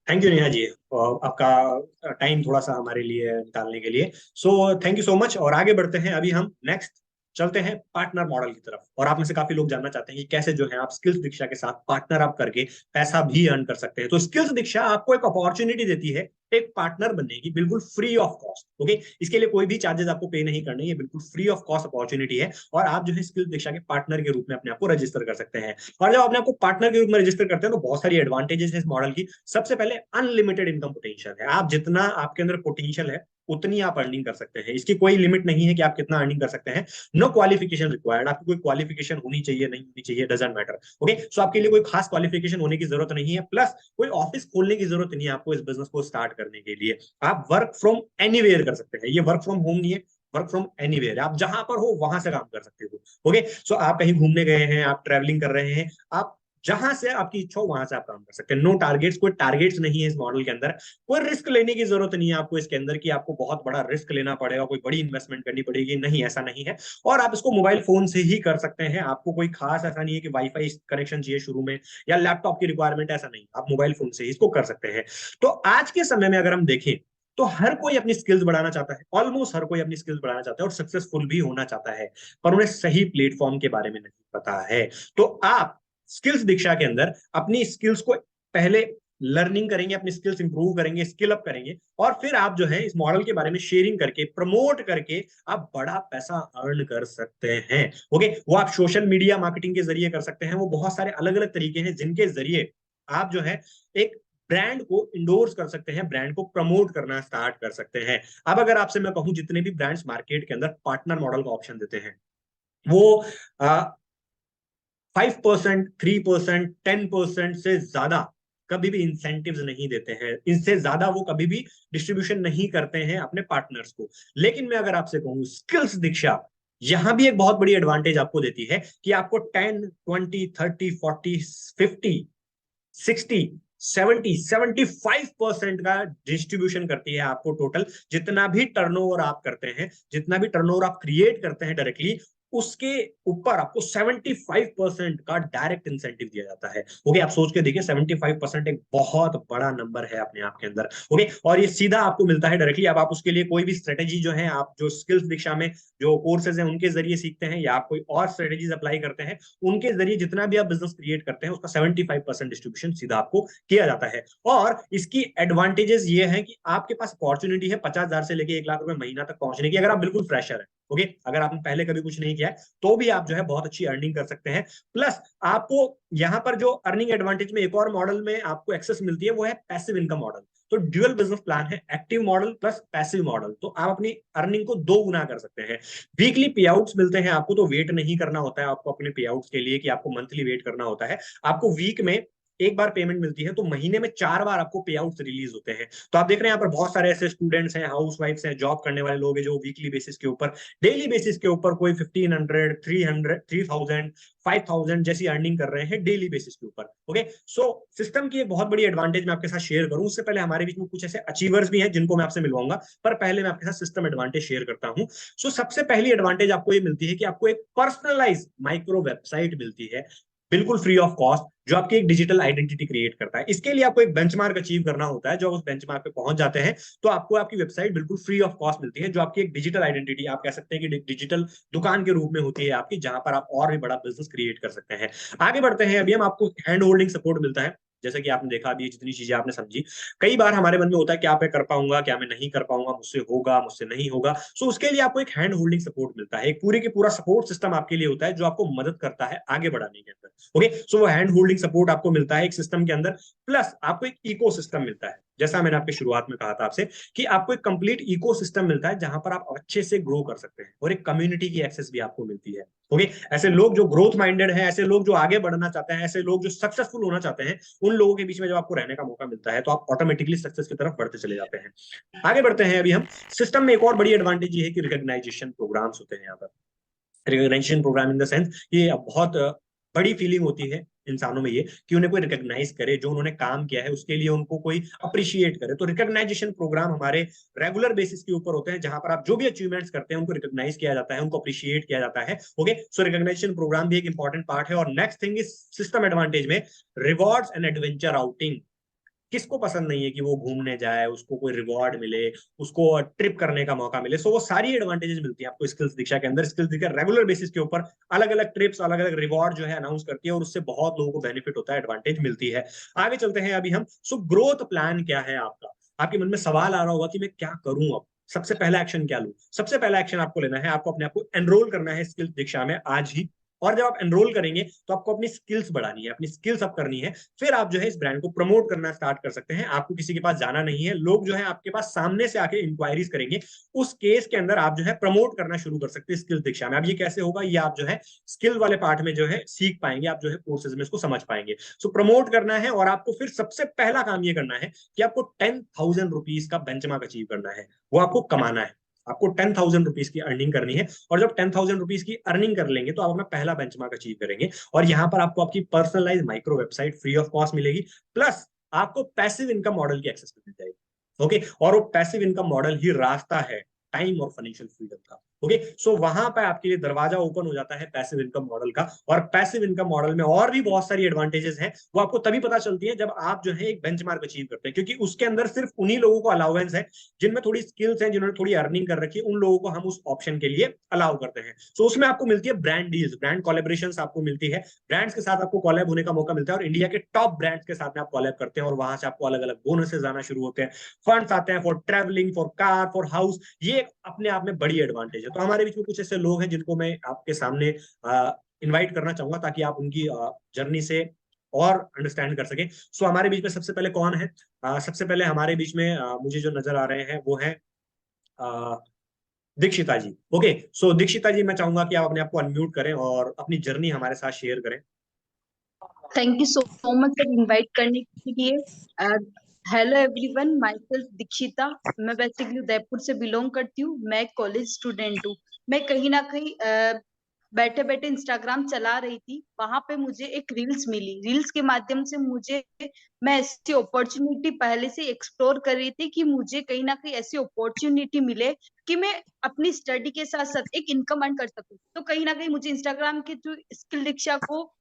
Thank you Neha ji, आपका टाइम थोड़ा सा हमारे लिए निकालने के लिए। So thank you so much. और आगे बढ़ते हैं, अभी हम नेक्स्ट चलते हैं पार्टनर मॉडल की तरफ। और आप में से काफी लोग जानना चाहते हैं कि कैसे जो है आप स्किल्स दीक्षा के साथ पार्टनर अप करके पैसा भी अर्न कर सकते हैं। तो स्किल्स दीक्षा आपको एक अपॉर्चुनिटी देती है एक पार्टनर बनने की, बिल्कुल फ्री ऑफ कॉस्ट। ओके, इसके लिए कोई भी चार्जेस आपको पे नहीं करने, ये बिल्कुल फ्री ऑफ कॉस्ट अपॉर्चुनिटी है। और आप जो है स्किल्स दीक्षा के पार्टनर के रूप में अपने आप को रजिस्टर कर सकते हैं। और जब अपने आपको पार्टनर के रूप में रजिस्टर करते हैं तो बहुत सारी एडवांटेजेस है इस मॉडल की। सबसे पहले अनलिमिटेड इनकम पोटेंशियल है। आप जितना आपके अंदर पोटेंशियल है उतनी आप अर्निंग कर सकते हैं। इसकी कोई लिमिट नहीं है कि आप कितना अर्निंग कर सकते हैं। नो क्वालिफिकेशन रिक्वायर्ड, आपकी कोई क्वालिफिकेशन होनी चाहिए नहीं होनी चाहिए, डजंट मैटर। ओके, सो आपके लिए कोई खास क्वालिफिकेशन होने की जरूरत नहीं है। प्लस कोई ऑफिस खोलने की जरूरत नहीं है आपको इस बिजनेस को स्टार्ट करने के लिए। आप वर्क फ्रॉम एनीवेयर कर सकते हैं। ये वर्क फ्रॉम होम नहीं है, वर्क फ्रॉम एनीवेयर। आप जहां पर हो वहां से काम कर सकते हो। ओके, सो आप कहीं घूमने गए हैं, आप ट्रैवलिंग कर रहे हैं, आप जहां से आपकी इच्छा हो वहां से आप काम कर सकते हैं। नो टारगेट्स, कोई टारगेट्स नहीं है इस मॉडल के अंदर। कोई रिस्क लेने की जरूरत नहीं है आपको इसके अंदर कि आपको बहुत बड़ा रिस्क लेना पड़ेगा, कोई बड़ी इन्वेस्टमेंट करनी पड़ेगी, नहीं, ऐसा नहीं है। और आप इसको मोबाइल फोन से ही कर सकते हैं। आपको कोई खास ऐसा नहीं है कि वाईफाई कनेक्शन चाहिए शुरू में या लैपटॉप की रिक्वायरमेंट, ऐसा नहीं। आप मोबाइल फोन से ही इसको कर सकते हैं। तो आज के समय में अगर हम देखें तो हर कोई अपनी स्किल्स बढ़ाना चाहता है, ऑलमोस्ट हर कोई अपनी स्किल्स बढ़ाना चाहता है और सक्सेसफुल भी होना चाहता है, पर उन्हें सही प्लेटफॉर्म के बारे में नहीं पता है। तो आप स्किल्स दीक्षा के अंदर अपनी स्किल्स को पहले लर्निंग करेंगे, अपनी स्किल्स इंप्रूव करेंगे, स्किल अप करेंगे, और फिर आप जो है इस मॉडल के बारे में शेयरिंग करके, प्रमोट करके आप बड़ा पैसा अर्न कर सकते हैं। ओके, वो आप सोशल मीडिया मार्केटिंग के जरिए कर सकते हैं। वो बहुत सारे अलग अलग तरीके हैं जिनके जरिए आप जो है एक ब्रांड को इंडोर्स कर सकते हैं, ब्रांड को प्रमोट करना स्टार्ट कर सकते हैं। अब अगर आपसे मैं कहूं, जितने भी ब्रांड्स मार्केट के अंदर पार्टनर मॉडल का ऑप्शन देते हैं वो 5%, 3%, 10% से ज्यादा कभी भी इंसेंटिव्स नहीं देते हैं। इनसे ज्यादा वो कभी भी डिस्ट्रीब्यूशन नहीं करते हैं अपने पार्टनर्स को। लेकिन मैं अगर आपसे कहूं, स्किल्स दीक्षा यहां भी एक बहुत बड़ी एडवांटेज आपको देती है कि आपको 10, 20, 30, 40, 50, 60, 75% का डिस्ट्रीब्यूशन करती है आपको। टोटल जितना भी टर्नओवर आप करते हैं, जितना भी टर्नओवर आप क्रिएट करते हैं डायरेक्टली, उसके ऊपर आपको 75% का डायरेक्ट इंसेंटिव दिया जाता है। ओके, आप सोच के देखिए 75% एक बहुत बड़ा नंबर है अपने आप के अंदर। ओके, और ये सीधा आपको मिलता है डायरेक्टली। अब आप उसके लिए कोई भी स्ट्रेटेजी जो है, आप जो स्किल्स दीक्षा में जो कोर्सेज हैं उनके जरिए सीखते हैं, या आप कोई और स्ट्रेटेजीज अप्लाई करते हैं, उनके जरिए जितना भी आप बिजनेस क्रिएट करते हैं उसका 75% डिस्ट्रीब्यूशन सीधा आपको किया जाता है। और इसकी एडवांटेजेस ये है कि आपके पास अपॉर्चुनिटी है 50,000 से लेके 1 लाख रुपए महीना तक पहुंचने की, अगर आप बिल्कुल फ्रेशर है। ओके, अगर आपने पहले कभी कुछ नहीं किया है तो भी आप जो है बहुत अच्छी अर्निंग कर सकते हैं। प्लस आपको यहाँ पर जो अर्निंग एडवांटेज में एक और मॉडल में आपको एक्सेस मिलती है, वो है पैसिव इनकम मॉडल। तो ड्यूअल बिजनेस प्लान है, active model plus passive model. तो आप अपनी अर्निंग को 2 गुना कर सकते हैं। वीकली पे आउट्स मिलते हैं आपको, तो वेट नहीं करना होता है आपको अपने पे आउट्स के लिए कि आपको मंथली वेट करना होता है। आपको वीक में एक बार पेमेंट मिलती है, तो महीने में 4 बार आपको पे आउट रिलीज होते हैं। तो आप देख रहे हैं यहाँ पर बहुत सारे ऐसे स्टूडेंट्स हैं, हाउस वाइफ्स हैं, जॉब करने वाले लोग हैं, जो वीकली बेसिस के ऊपर, डेली बेसिस के ऊपर कोई 1500, 300, 3000, 5000 जैसी अर्निंग कर रहे हैं डेली बेसिस के ऊपर। ओके, सो सिस्टम की एक बहुत बड़ी एडवांटेज मैं आपके साथ शेयर करूं उससे पहले हमारे बीच में कुछ ऐसे अचीवर्स भी हैं जिनको मैं आपसे मिलवाऊंगा, पर पहले मैं आपके साथ सिस्टम एडवांटेज शेयर करता हूं। सो सबसे पहली एडवांटेज आपको ये मिलती है कि आपको एक पर्सनलाइज माइक्रो वेबसाइट मिलती है, बिल्कुल फ्री ऑफ कॉस्ट, जो आपकी एक डिजिटल आइडेंटिटी क्रिएट करता है। इसके लिए आपको एक बेंचमार्क अचीव करना होता है। जो उस बेंचमार्क पे पहुंच जाते हैं तो आपको आपकी वेबसाइट बिल्कुल फ्री ऑफ कॉस्ट मिलती है, जो आपकी एक डिजिटल आइडेंटिटी, आप कह सकते हैं कि डिजिटल दुकान के रूप में होती है आपकी, जहां पर आप और भी बड़ा बिजनेस क्रिएट कर सकते हैं। आगे बढ़ते हैं, अभी हम आपको हैंड होल्डिंग सपोर्ट मिलता है। जैसे कि आपने देखा अभी जितनी चीजें आपने समझी, कई बार हमारे मन में होता है क्या मैं कर पाऊंगा, क्या मैं नहीं कर पाऊंगा, मुझसे होगा, मुझसे नहीं होगा। सो उसके लिए आपको एक हैंड होल्डिंग सपोर्ट मिलता है, एक पूरे के पूरा सपोर्ट सिस्टम आपके लिए होता है जो आपको मदद करता है आगे बढ़ाने के अंदर। ओके, सो वो हैंड होल्डिंग सपोर्ट आपको मिलता है एक सिस्टम के अंदर, प्लस आपको एक इको सिस्टम मिलता है। जैसा मैंने आपके शुरुआत में कहा था आपसे कि आपको एक कंप्लीट इको सिस्टम मिलता है जहां पर आप अच्छे से ग्रो कर सकते हैं, और एक कम्युनिटी की एक्सेस भी आपको मिलती है। ओके, ऐसे लोग जो ग्रोथ माइंडेड हैं, ऐसे लोग जो आगे बढ़ना चाहते हैं, ऐसे लोग जो सक्सेसफुल होना चाहते हैं, उन लोगों के बीच में जब आपको रहने का मौका मिलता है तो आप ऑटोमेटिकली सक्सेस की तरफ बढ़ते चले जाते हैं। आगे बढ़ते हैं, अभी हम सिस्टम में एक और बड़ी एडवांटेज ये है कि रिकॉग्नाइजेशन प्रोग्राम्स होते हैं यहाँ पर। Recognition program in the sense ये बहुत बड़ी फीलिंग होती है इंसानों में, ये कि उन्हें कोई रिकॉग्नाइज करे, जो उन्होंने काम किया है उसके लिए उनको कोई अप्रिशिएट करे। तो रिकॉग्नाइजेशन प्रोग्राम हमारे रेगुलर बेसिस के ऊपर होते हैं, जहां पर आप जो भी अचीवमेंट्स करते हैं उनको रिकॉग्नाइज किया जाता है, उनको अप्रिशिएट किया जाता है। ओके, सो रिकॉग्नाइजेशन प्रोग्राम भी एक इंपॉर्टेंट पार्ट है। और next thing is system advantage में रिवॉर्ड्स एंड एडवेंचर आउटिंग। किसको पसंद नहीं है कि वो घूमने जाए, उसको कोई रिवॉर्ड मिले, उसको ट्रिप करने का मौका मिले। सो वो सारी एडवांटेजेस मिलती है आपको स्किल्स दीक्षा के अंदर। स्किल्स दीक्षा रेगुलर बेसिस के ऊपर अलग अलग ट्रिप्स, अलग अलग रिवॉर्ड जो है अनाउंस करती है, और उससे बहुत लोगों को बेनिफिट होता है, एडवांटेज मिलती है। आगे चलते हैं अभी हम। सो ग्रोथ प्लान क्या है आपका? आपके मन में सवाल आ रहा होगा कि मैं क्या करूं, अब सबसे पहला एक्शन क्या लूं? सबसे पहला एक्शन आपको लेना है, आपको अपने आप को एनरोल करना है स्किल्स दीक्षा में आज ही। और जब आप एनरोल करेंगे तो आपको अपनी स्किल्स बढ़ानी है, अपनी स्किल्स अप करनी है। फिर आप जो है इस ब्रांड को प्रमोट करना स्टार्ट कर सकते हैं। आपको किसी के पास जाना नहीं है, लोग जो है आपके पास सामने से आके इंक्वायरीज करेंगे। उस केस के अंदर आप जो है प्रमोट करना शुरू कर सकते हैं स्किल्स दीक्षा में। अब ये कैसे होगा, ये आप जो है स्किल वाले पार्ट में जो है सीख पाएंगे, आप जो है कोर्सेज में इसको समझ पाएंगे। सो प्रमोट करना है, और आपको फिर सबसे पहला काम ये करना है कि आपको 10,000 रुपीज का बेंचमार्क अचीव करना है, वो आपको कमाना है। आपको 10,000 रुपीज की अर्निंग करनी है, और जब 10,000 रुपीज की अर्निंग कर लेंगे तो आप अपना पहला बेंचमार्क अचीव करेंगे। और यहाँ पर आपको आपकी personalize micro website free of cost मिलेगी, प्लस आपको पैसिव इनकम मॉडल की एक्सेस मिल जाएगी। ओके, और वो पैसिव इनकम मॉडल ही रास्ता है टाइम और फाइनेंशियल फ्रीडम का। ओके, सो वहां पर आपके लिए दरवाजा ओपन हो जाता है पैसिव इनकम मॉडल का। और पैसिव इनकम मॉडल में और भी बहुत सारी एडवांटेजेस हैं, वो आपको तभी पता चलती है जब आप जो है एक बेंचमार्क अचीव करते हैं, क्योंकि उसके अंदर सिर्फ उन्हीं लोगों को अलाउंस है जिनमें थोड़ी स्किल्स हैं, जिन्होंने थोड़ी अर्निंग कर रखी है, उन लोगों को हम उस ऑप्शन के लिए अलाउ करते हैं। सो उसमें आपको मिलती है ब्रांड डील्स, ब्रांड कोलैबोरेशन आपको मिलती है, ब्रांड्स के साथ आपको कोलैब होने का मौका मिलता है, और इंडिया के टॉप ब्रांड्स के साथ में आप कोलैब करते हैं, और वहां से आपको अलग अलग बोनसेस आना शुरू होते हैं, फंड्स आते हैं for travelling, for car, for house. ये अपने आप में बड़ी एडवांटेज है। तो हमारे बीच में कुछ ऐसे लोग हैं जिनको मैं आपके सामने इनवाइट करना चाहूंगा, ताकि आप उनकी जर्नी से और अंडरस्टैंड कर सके। सो हमारे बीच में सबसे पहले कौन है? सबसे पहले हमारे बीच में मुझे जो नजर आ रहे हैं वो है दीक्षिता जी। ओके, सो दीक्षिता जी, मैं चाहूंगा कि आप अपने आप को अनम्यूट करें और अपनी जर्नी हमारे साथ शेयर करें। Thank you so much sir invite करने के लिए। हेलो एवरीवन, माई सेल्फ दीक्षिता। मैं बेसिकली उदयपुर से बिलोंग करती हूँ। मैं कॉलेज स्टूडेंट हूँ। मैं कहीं ना कहीं बैठे बैठे इंस्टाग्राम चला रही थी, वहां पे मुझे एक रील्स मिली। रील्स के माध्यम से मैं ऐसी अपॉर्चुनिटी पहले से एक्सप्लोर कर रही थी कि मुझे कहीं ना कहीं ऐसी अपॉर्चुनिटी मिले कि मैं अपनी स्टडी के साथ साथ एक इनकम अर्न कर सकूं। तो कहीं ना कहीं मुझे इंस्टाग्राम के थ्रू स्किल दीक्षा को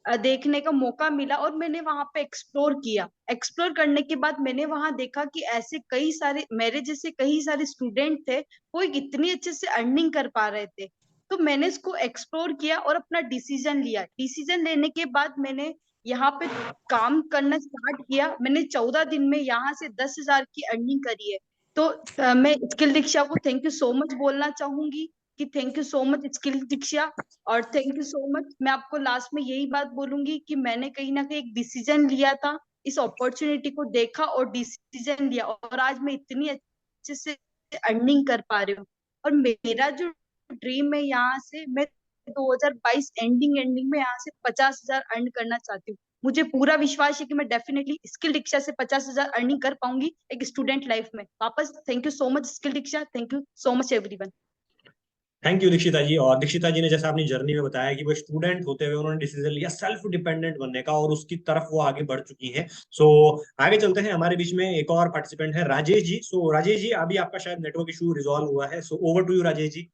देखने का मौका मिला और मैंने वहां पे एक्सप्लोर किया। एक्सप्लोर करने के बाद मैंने वहां देखा कि ऐसे कई सारे मेरे जैसे कई सारे स्टूडेंट थे, वो इतनी अच्छे से अर्निंग कर पा रहे थे। तो मैंने इसको एक्सप्लोर किया और अपना डिसीजन लिया। डिसीजन लेने के बाद मैंने यहाँ पे काम करना स्टार्ट किया। मैंने 14 दिन में यहाँ से 10,000 की अर्निंग करी है। तो मैं स्किल दीक्षा को थैंक यू सो मच बोलना चाहूंगी कि thank you so much skill Deeksha. और थैंक यू सो मच। मैं आपको लास्ट में यही बात बोलूंगी कि मैंने कहीं ना कहीं एक डिसीजन लिया था, इस अपॉर्चुनिटी को देखा और डिसीजन लिया, और आज मैं इतनी अच्छे से अर्निंग कर पा रही हूँ। और मेरा जो ड्रीम है, यहाँ से मैं 2022 एंडिंग में यहाँ से 50,000 अर्न करना चाहती हूँ। मुझे पूरा विश्वास है कि मैं डेफिनेटली स्किल दीक्षा से 50,000 अर्निंग कर पाऊंगी एक स्टूडेंट लाइफ में। वापस thank you so much skill Deeksha. Thank you so much everyone. Thank you Dikshita ji. और दीक्षिता जी ने जैसा अपनी जर्नी में बताया कि वो स्टूडेंट होते हुए उन्होंने डिसीजन लिया सेल्फ डिपेंडेंट बनने का और उसकी तरफ वो आगे बढ़ चुकी हैं। सो आगे चलते हैं, हमारे बीच में एक और पार्टिसिपेंट है राजेश जी। सो राजेश जी, अभी आपका शायद नेटवर्क इशू रिजॉल्व हुआ है, so over to you Rajesh ji.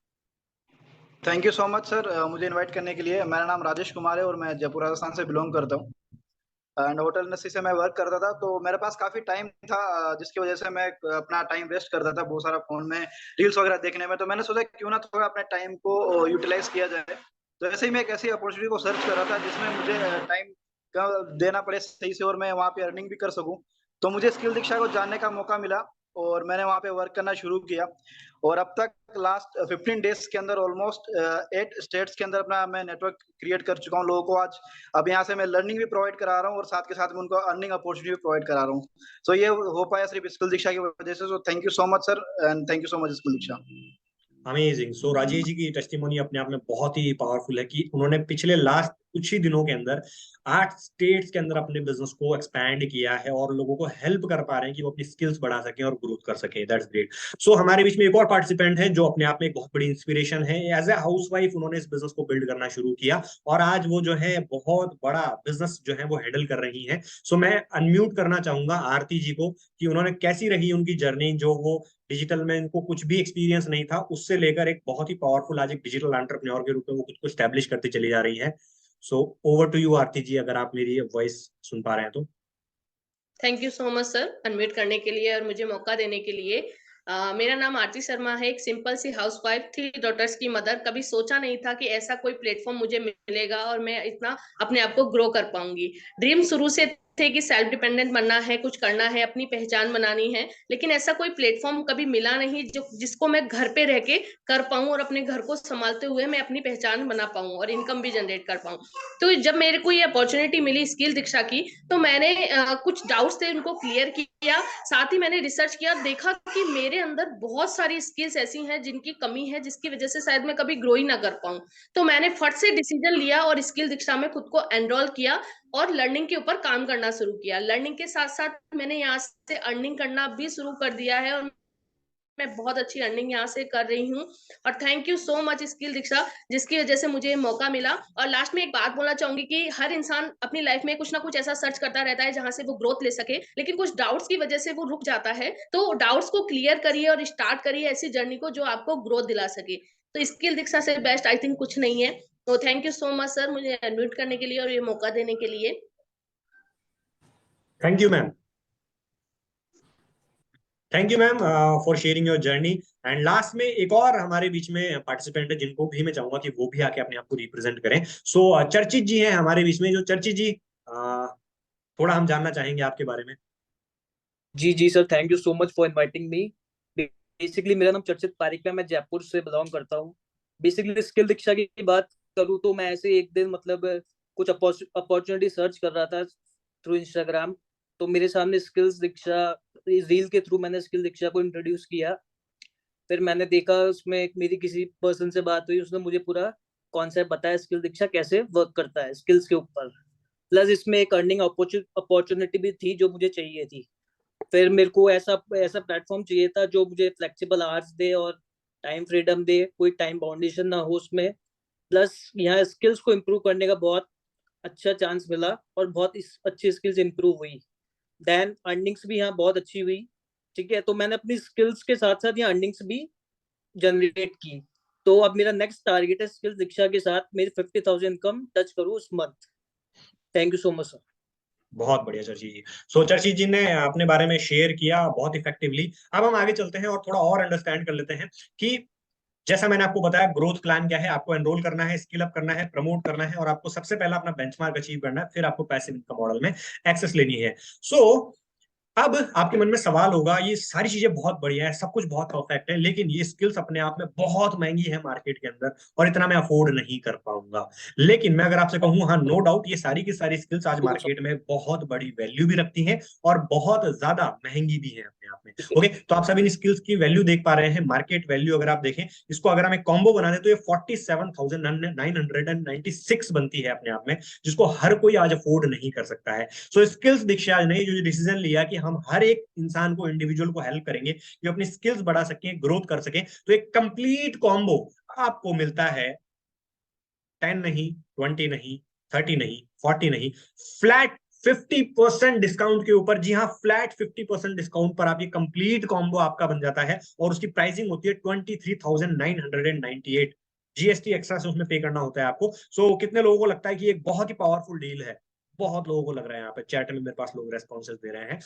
Thank you so much sir, मुझे इनवाइट करने के लिए। मेरा नाम राजेश कुमार है और मैं जयपुर राजस्थान से बिलोंग करता हूँ एंड होटल इंडस्ट्री से मैं वर्क करता था। तो मेरे पास काफी टाइम था, जिसकी वजह से मैं अपना टाइम वेस्ट करता था बहुत सारा फोन में रील्स वगैरह देखने में। तो मैंने सोचा क्यों ना थोड़ा अपने टाइम को यूटिलाइज किया जाए। तो ऐसे ही मैं एक ऐसी अपॉर्चुनिटी को सर्च कर रहा था जिसमें मुझे टाइम का देना पड़े सही से और मैं वहाँ पे अर्निंग भी कर सकूं। तो मुझे स्किल दीक्षा को जानने का मौका मिला और मैंने वहाँ पे वर्क करना शुरू किया। और अब तक लास्ट 15 डेज के अंदर ऑलमोस्ट 8 स्टेट्स के अंदर अपना मैं नेटवर्क क्रिएट कर चुका हूँ लोगों को। आज अब यहाँ से मैं लर्निंग भी प्रोवाइड करा रहा हूँ और साथ के साथ में उनको अर्निंग अपॉर्चुनिटी भी प्रोवाइड करा रहा हूँ। सो ये हो पाया सिर्फ स्किल दीक्षा की वजह से। So thank you so much sir and thank you so much skill Deeksha. Amazing. So Rajesh ji की टेस्टिमोनी अपने आप में बहुत ही पावरफुल है कि उन्होंने पिछले लास्ट कुछ ही दिनों के अंदर 8 स्टेट्स के अंदर अपने बिजनेस को एक्सपैंड किया है और लोगों को हेल्प कर पा रहे हैं कि वो अपनी स्किल्स बढ़ा सकें और ग्रोथ कर सकें। That's great. सो हमारे बीच में एक और पार्टिसिपेंट है जो अपने आप में एक बहुत बड़ी इंस्पिरेशन है। एज ए हाउसवाइफ उन्होंने इस बिजनेस को बिल्ड करना शुरू किया और आज वो जो है बहुत बड़ा बिजनेस जो है वो हैंडल कर रही है। सो मैं अनम्यूट करना चाहूंगा आरती जी को कि उन्होंने कैसी रही उनकी जर्नी, जो वो डिजिटल में इनको कुछ भी एक्सपीरियंस नहीं था उससे लेकर एक बहुत ही पावरफुल आज एक डिजिटल एंटरप्रेन्योर के रूप में वो खुद को स्टैब्लिश करती चली जा रही है। सो ओवर टू यू आरती जी, अगर आप मेरी वॉइस सुन पा रहे हैं तो। Thank you so much sir unmute करने के लिए और मुझे मौका देने के लिए। मेरा नाम आरती शर्मा है, एक सिंपल सी हाउसवाइफ, 3 डॉटर्स की मदर। कभी सोचा नहीं था कि ऐसा कोई प्लेटफॉर्म मुझे मिलेगा और मैं इतना अपने आप को ग्रो कर पाऊंगी। ड्रीम शुरू से थे कि सेल्फ डिपेंडेंट बनना है, कुछ करना है, अपनी पहचान बनानी है, लेकिन ऐसा कोई प्लेटफॉर्म कभी मिला नहीं जो जिसको मैं घर पे रह के कर पाऊं और अपने घर को संभालते हुए मैं अपनी पहचान बना पाऊं और इनकम भी जनरेट कर पाऊं। तो जब मेरे को ये अपॉर्चुनिटी मिली स्किल दीक्षा की, तो मैंने कुछ डाउट्स थे उनको क्लियर किया। साथ ही मैंने रिसर्च किया, देखा कि मेरे अंदर बहुत सारी स्किल्स ऐसी हैं जिनकी कमी है, जिसकी वजह से शायद मैं कभी ग्रो ही ना कर पाऊं। तो मैंने फट से डिसीजन लिया और स्किल दीक्षा में खुद को एनरोल किया और लर्निंग के ऊपर काम करना शुरू किया। लर्निंग के साथ साथ मैंने यहाँ से अर्निंग करना भी शुरू कर दिया है और मैं बहुत अच्छी अर्निंग यहाँ से कर रही हूँ। और thank you so much skill Deeksha, जिसकी वजह से मुझे मौका मिला। और लास्ट में एक बात बोलना चाहूंगी कि हर इंसान अपनी लाइफ में कुछ ना कुछ ऐसा सर्च करता रहता है जहां से वो ग्रोथ ले सके, लेकिन कुछ डाउट्स की वजह से वो रुक जाता है। तो डाउट्स को क्लियर करिए और स्टार्ट करिए ऐसी जर्नी को जो आपको ग्रोथ दिला सके। तो स्किल दीक्षा से बेस्ट आई थिंक कुछ नहीं है। तो thank you so much sir मुझे अनम्यूट करने के लिए और ये मौका देने के लिए। Thank you ma'am. Thank you ma'am for sharing your journey. And last में एक और हमारे बीच में पार्टिसिपेंट है जिनको भी मैं चाहूंगा कि वो भी आके अपने आप को रिप्रेजेंट करें। सो चर्चित जी हैं हमारे बीच में। जो चर्चित जी, थोड़ा हम जानना चाहेंगे आपके बारे में। जी sir, thank you so much for inviting me. Basically मेरा नाम चर्चित पारिक है, मैं जयपुर से बिलोंग करता हूँ। बेसिकली स्किल दीक्षा की बात करूँ तो मैं ऐसे एक दिन मतलब कुछ अपॉर्चुनिटी सर्च कर रहा था थ्रू इंस्टाग्राम, तो मेरे सामने स्किल्स दीक्षा रील के थ्रू मैंने स्किल दीक्षा को इंट्रोड्यूस किया। फिर मैंने देखा उसमें एक मेरी किसी पर्सन से बात हुई, उसने मुझे पूरा कॉन्सेप्ट बताया स्किल दीक्षा कैसे वर्क करता है स्किल्स के ऊपर, प्लस इसमें एक अर्निंग अपॉर्चुनिटी भी थी जो मुझे चाहिए थी। फिर मेरे को ऐसा प्लेटफॉर्म चाहिए था जो मुझे फ्लेक्सिबल आवर्स दे और टाइम फ्रीडम दे, कोई टाइम बाउंडेशन ना हो उसमें, प्लस यहाँ स्किल्स को इम्प्रूव करने का बहुत अच्छा चांस मिला और बहुत अच्छी स्किल्स इम्प्रूव हुई। देन अर्निंग्स भी यहाँ बहुत अच्छी हुई। ठीक है, तो मैंने अपनी स्किल्स के साथ साथ यहाँ अर्निंग्स भी जनरेट की। तो अब मेरा नेक्स्ट टारगेट है स्किल्स दीक्षा के साथ मेरी 50,000 इनकम टच करूँ उस month. Thank you so much sir. बहुत बढ़िया चर्ची जी। सो चर्ची जी ने अपने बारे में शेयर किया बहुत इफेक्टिवली। अब हम आगे चलते हैं और थोड़ा और अंडरस्टैंड कर लेते हैं कि जैसा मैंने आपको बताया ग्रोथ प्लान क्या है। आपको एनरोल करना है, स्किल अप करना है, प्रमोट करना है और आपको सबसे पहला अपना बेंचमार्क अचीव करना है, फिर आपको पैसिव इनकम मॉडल में एक्सेस लेनी है। सो अब आपके मन में सवाल होगा, ये सारी चीजें बहुत बढ़िया है, सब कुछ बहुत परफेक्ट है, लेकिन ये स्किल्स अपने आप में बहुत महंगी है मार्केट के अंदर और इतना मैं अफोर्ड नहीं कर पाऊंगा। लेकिन मैं अगर आपसे कहूं, हाँ नो डाउट ये सारी की सारी स्किल्स आज मार्केट में बहुत बड़ी वैल्यू भी रखती हैं और बहुत ज्यादा महंगी भी है अपने आप में। ओके, तो आप सभी इन स्किल्स की वैल्यू देख पा रहे हैं। मार्केट वैल्यू अगर आप देखें, इसको अगर हम एक कॉम्बो बना दें तो ये 47,996 बनती है अपने आप में, जिसको हर कोई आज अफोर्ड नहीं कर सकता है। सो स्किल्स दीक्षा ने जो डिसीजन लिया कि हम हर एक इंसान को, इंडिविजुअल को हेल्प करेंगे कि अपनी स्किल्स बढ़ा सकें, ग्रोथ कर सकें, तो एक कंप्लीट कॉम्बो आपको मिलता है 10 नहीं, 20 नहीं, 30 नहीं, 40 नहीं, फ्लैट 50% डिस्काउंट के ऊपर। जी हाँ, फ्लैट 50% डिस्काउंट पर आप ये कंप्लीट कॉम्बो आपका बन जाता है और उसकी प्राइसिंग होती है 23,998। जीएसटी एक्स्ट्रा से उसमें पे करना होता है आपको। सो कितने लोगों को लगता है कि एक बहुत ही पावरफुल डील है? बहुत लोगों को लग रहा है, यहाँ पे चैट में मेरे पास लोग रेस्पॉन्सेस दे रहे हैं।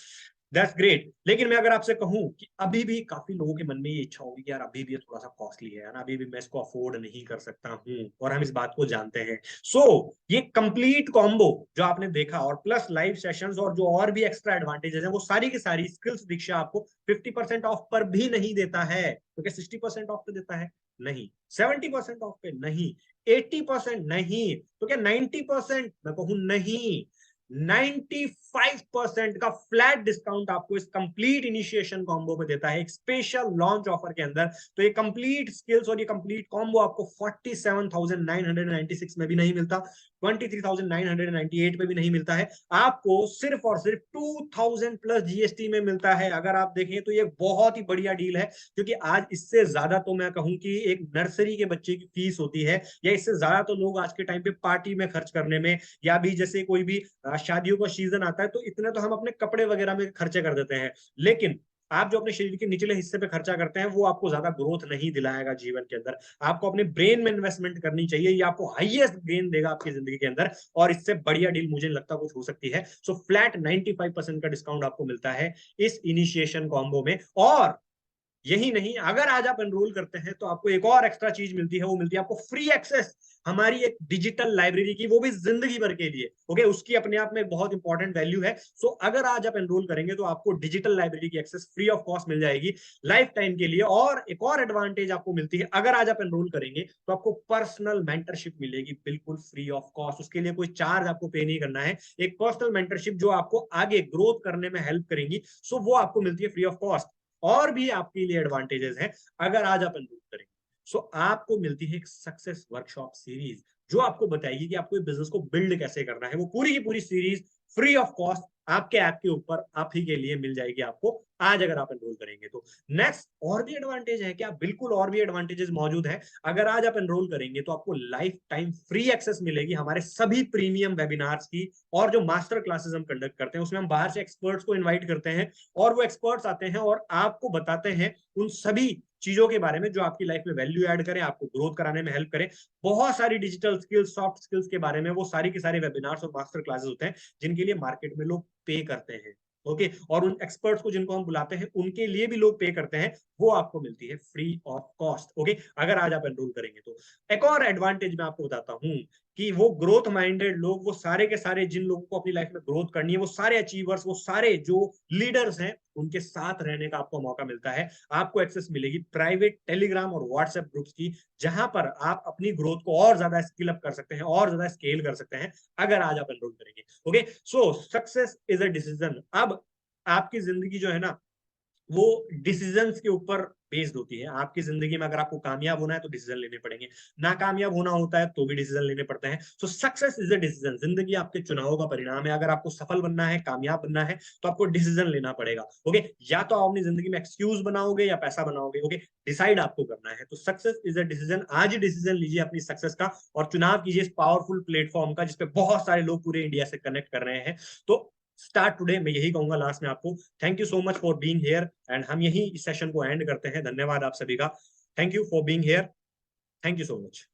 That's great. लेकिन मैं अगर आपसे कहूं कि अभी भी काफी लोगों के मन में ये इच्छा होगी कि यार अभी भी ये थोड़ा सा कॉस्टली है ना, अभी भी मैं इसको अफोर्ड नहीं कर सकता हूं, और हम इस बात को जानते हैं। सो ये कंप्लीट कॉम्बो जो आपने देखा और प्लस लाइव सेशंस और जो और भी एक्स्ट्रा एडवांटेजेस हैं, वो सारी की सारी स्किल्स दीक्षा आपको 50% ऑफ पर भी नहीं देता है। तो क्या 60% ऑफ पे देता है? नहीं। 70% ऑफ पे? नहीं। 80% नहीं। तो क्या 90%? मैं कहूं नहीं। 95% का फ्लैट डिस्काउंट आपको इस कंप्लीट इनिशिएशन कॉम्बो में देता है, एक स्पेशल लॉन्च ऑफर के अंदर। तो ये कंप्लीट स्किल्स और ये कंप्लीट कॉम्बो आपको 47,996 में भी नहीं मिलता, 23,998 में भी नहीं मिलता है, आपको सिर्फ और सिर्फ 2,000 प्लस जीएसटी में मिलता है। अगर आप देखें तो ये बहुत ही बढ़िया डील है, क्योंकि आज इससे ज्यादा तो मैं कहूं कि एक नर्सरी के बच्चे की फीस होती है, या इससे ज्यादा तो लोग आज के टाइम पे पार्टी में खर्च करने में, या भी जैसे कोई भी शादियों का सीजन आता है तो इतने तो हम अपने कपड़े वगैरह में खर्चे कर देते हैं। लेकिन आप जो अपने शरीर के निचले हिस्से पे खर्चा करते हैं, वो आपको ज्यादा ग्रोथ नहीं दिलाएगा जीवन के अंदर। आपको अपने ब्रेन में इन्वेस्टमेंट करनी चाहिए, ये आपको हाईएस्ट गेन देगा आपकी जिंदगी के अंदर, और इससे बढ़िया डील मुझे नहीं लगता कुछ हो सकती है। सो फ्लैट 95% का डिस्काउंट आपको मिलता है इस इनिशिएशन कॉम्बो में। और यही नहीं, अगर आज आप एनरोल करते हैं तो आपको एक और एक्स्ट्रा चीज मिलती है, वो मिलती है आपको फ्री एक्सेस हमारी एक डिजिटल लाइब्रेरी की, वो भी जिंदगी भर के लिए। ओके, उसकी अपने आप में बहुत इंपॉर्टेंट वैल्यू है। सो अगर आज आप एनरोल करेंगे तो आपको डिजिटल लाइब्रेरी की एक्सेस फ्री ऑफ कॉस्ट मिल जाएगी लाइफ टाइम के लिए। और एक और एडवांटेज आपको मिलती है, अगर आज आप एनरोल करेंगे तो आपको पर्सनल मेंटरशिप मिलेगी बिल्कुल फ्री ऑफ कॉस्ट। उसके लिए कोई चार्ज आपको पे नहीं करना है। एक पर्सनल मेंटरशिप जो आपको आगे ग्रोथ करने में हेल्प करेंगी, सो वो आपको मिलती है फ्री ऑफ कॉस्ट। और भी आपके लिए एडवांटेजेस हैं अगर आज आप एनरोल करेंगे। सो आपको मिलती है एक सक्सेस वर्कशॉप सीरीज, जो आपको बताएगी कि आपको बिजनेस को बिल्ड कैसे करना है। वो पूरी की पूरी सीरीज फ्री ऑफ कॉस्ट आपके ऐप के ऊपर आप ही के लिए मिल जाएगी आपको, आज अगर आप एनरोल करेंगे तो। नेक्स्ट, और भी एडवांटेज है क्या? बिल्कुल, और भी एडवांटेजेस मौजूद है। अगर आज आप एनरोल करेंगे तो आपको लाइफ टाइम फ्री एक्सेस मिलेगी हमारे सभी प्रीमियम वेबिनार्स की, और जो मास्टर क्लासेस हम कंडक्ट करते हैं उसमें हम बाहर से एक्सपर्ट्स को इन्वाइट करते हैं, और वो एक्सपर्ट्स आते हैं और आपको बताते हैं उन सभी चीजों के बारे में जो आपकी लाइफ में वैल्यू ऐड करें, आपको ग्रोथ कराने में हेल्प करें। बहुत सारी डिजिटल स्किल्स, सॉफ्ट स्किल्स के बारे में वो सारी के सारे वेबिनार्स और मास्टर क्लासेस होते हैं, जिनके लिए मार्केट में लोग पे करते हैं। ओके, और उन एक्सपर्ट्स को जिनको हम बुलाते हैं उनके लिए भी लोग पे करते हैं, वो आपको मिलती है फ्री ऑफ कॉस्ट। ओके, अगर आज आप एनरोल करेंगे तो। एक और एडवांटेज मैं आपको बताता हूं कि वो ग्रोथ माइंडेड लोग, वो सारे के सारे जिन लोगों को अपनी लाइफ में ग्रोथ करनी है, वो सारे अचीवर्स, वो सारे जो लीडर्स हैं, उनके साथ रहने का आपको मौका मिलता है। आपको एक्सेस मिलेगी प्राइवेट टेलीग्राम और व्हाट्सएप ग्रुप्स की, जहां पर आप अपनी ग्रोथ को और ज्यादा स्किल अप कर सकते हैं, और ज्यादा स्केल कर सकते हैं अगर आज आप एनरोल करेंगे। Okay, so success is a decision. अब आपकी जिंदगी जो है ना, वो डिसीजंस के ऊपर बेस्ड होती है। आपकी जिंदगी में अगर आपको कामयाब होना है तो डिसीजन लेने पड़ेंगे, नाकामयाब होना होता है तो भी डिसीजन लेने पड़ते हैं। सो सक्सेस इज अ डिसीजन। जिंदगी आपके चुनावों का परिणाम है। अगर आपको सफल बनना है, कामयाब बनना है, तो आपको डिसीजन लेना पड़ेगा। ओके, या तो आप अपनी जिंदगी में एक्सक्यूज बनाओगे या पैसा बनाओगे। ओके, डिसाइड आपको करना है। तो सक्सेस इज अ डिसीजन। आज ही डिसीजन लीजिए अपनी सक्सेस का और चुनाव कीजिए इस पावरफुल प्लेटफॉर्म का जिसपे बहुत सारे लोग पूरे इंडिया से कनेक्ट कर रहे हैं। तो स्टार्ट टुडे। मैं यही कहूंगा लास्ट में आपको, thank you so much for being here and हम यही इस सेशन को एंड करते हैं। धन्यवाद आप सभी का। Thank you for being here. Thank you so much.